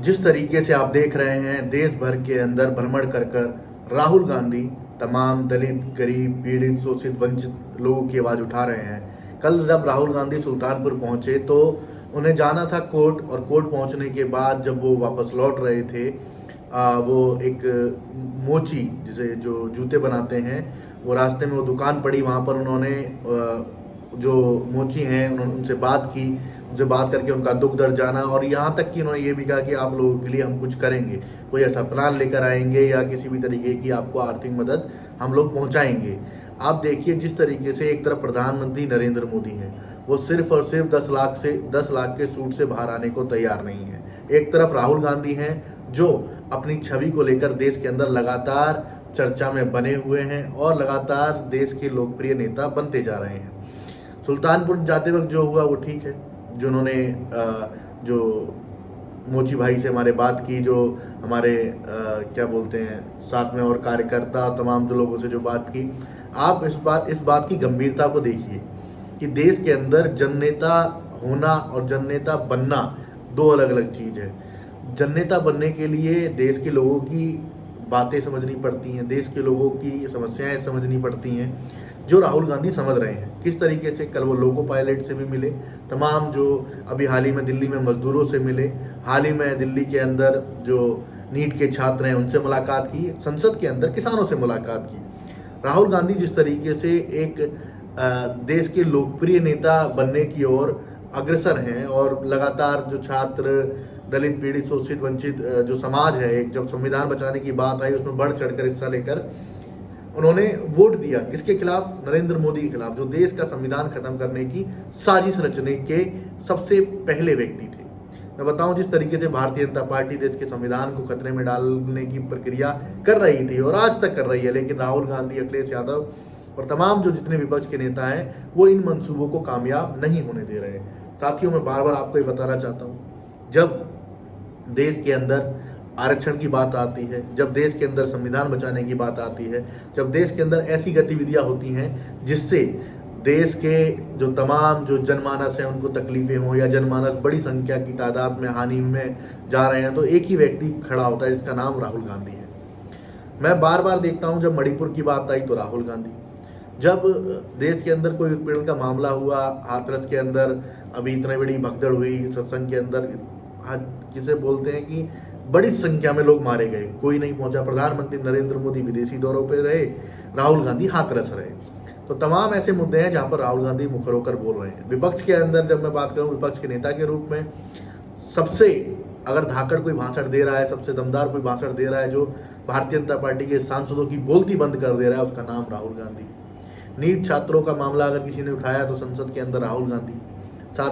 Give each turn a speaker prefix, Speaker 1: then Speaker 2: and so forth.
Speaker 1: जिस तरीके से आप देख रहे हैं देश भर के अंदर भ्रमण कर कर राहुल गांधी तमाम दलित, गरीब, पीड़ित, शोषित, वंचित लोगों की आवाज़ उठा रहे हैं। कल जब राहुल गांधी सुल्तानपुर पहुंचे तो उन्हें जाना था कोर्ट, और कोर्ट पहुंचने के बाद जब वो वापस लौट रहे थे, वो एक मोची जिसे जो जूते बनाते हैं, वो रास्ते में वो दुकान पड़ी, वहाँ पर उन्होंने जो मोची हैं उन्होंने उनसे बात करके उनका दुख दर्द जाना, और यहाँ तक कि उन्होंने ये भी कहा कि आप लोगों के लिए हम कुछ करेंगे, कोई ऐसा प्लान लेकर आएंगे या किसी भी तरीके की आपको आर्थिक मदद हम लोग पहुँचाएंगे। आप देखिए जिस तरीके से एक तरफ प्रधानमंत्री नरेंद्र मोदी हैं, वो सिर्फ और सिर्फ 10 लाख के सूट से बाहर आने को तैयार नहीं है। एक तरफ राहुल गांधी हैं जो अपनी छवि को लेकर देश के अंदर लगातार चर्चा में बने हुए हैं और लगातार देश के लोकप्रिय नेता बनते जा रहे हैं। सुल्तानपुर जाते वक्त जो हुआ वो ठीक है, जो उन्होंने जो मोची भाई से हमारे बात की, जो हमारे क्या बोलते हैं साथ में और कार्यकर्ता तमाम जो लोगों से जो बात की, आप इस बात की गंभीरता को देखिए कि देश के अंदर जननेता होना और जननेता बनना दो अलग अलग चीज़ है। जननेता बनने के लिए देश के लोगों की बातें समझनी पड़ती हैं, देश के लोगों की समस्याएं समझनी पड़ती हैं, जो राहुल गांधी समझ रहे हैं। किस तरीके से कल वो लोको पायलट से भी मिले, तमाम जो अभी हाल ही में दिल्ली में मजदूरों से मिले, हाल ही में दिल्ली के अंदर जो नीट के छात्र हैं उनसे मुलाकात की, संसद के अंदर किसानों से मुलाकात की। राहुल गांधी जिस तरीके से एक देश के लोकप्रिय नेता बनने की ओर अग्रसर हैं, और लगातार जो छात्र, दलित, पीड़ित, शोषित, वंचित जो समाज है, एक जब संविधान बचाने की बात आई उसमें बढ़ चढ़कर हिस्सा लेकर उन्होंने वोट दिया किसके खिलाफ? नरेंद्र मोदी के खिलाफ, जो देश का संविधान खत्म करने की साजिश रचने के सबसे पहले व्यक्ति थे। मैं बताऊं जिस तरीके से भारतीय जनता पार्टी देश के संविधान को खतरे में डालने की प्रक्रिया कर रही थी और आज तक कर रही है, लेकिन राहुल गांधी, अखिलेश यादव और तमाम जो जितने विपक्ष के नेता हैं वो इन मंसूबों को कामयाब नहीं होने दे रहे। साथियों, मैं बार बार आपको ये बताना चाहता हूँ, जब देश के अंदर आरक्षण की बात आती है, जब देश के अंदर संविधान बचाने की बात आती है, जब देश के अंदर ऐसी गतिविधियां होती हैं जिससे देश के जो तमाम जो जनमानस हैं उनको तकलीफें हों या जनमानस बड़ी संख्या की तादाद में हानि में जा रहे हैं, तो एक ही व्यक्ति खड़ा होता है जिसका नाम राहुल गांधी है। मैं बार बार देखता हूं, जब मणिपुर की बात आई तो राहुल गांधी, जब देश के अंदर कोई उत्पीड़न का मामला हुआ, हाथरस के अंदर अभी इतनी बड़ी भगदड़ हुई, सत्संग के अंदर जिसे बोलते हैं कि बड़ी संख्या में लोग मारे गए, कोई नहीं पहुंचा। प्रधानमंत्री नरेंद्र मोदी विदेशी दौरों पर रहे, राहुल गांधी हाथरस रहे। तो तमाम ऐसे मुद्दे हैं जहां पर राहुल गांधी मुखर होकर बोल रहे हैं। विपक्ष के अंदर जब मैं बात करूं, विपक्ष के नेता के रूप में सबसे अगर धाकड़ कोई भाषण दे रहा है, सबसे दमदार कोई भाषण दे रहा है, जो भारतीय जनता पार्टी के सांसदों की बोलती बंद कर दे रहा है, उसका नाम राहुल गांधी। नीट छात्रों का मामला अगर किसी ने उठाया तो संसद के अंदर राहुल गांधी। साथ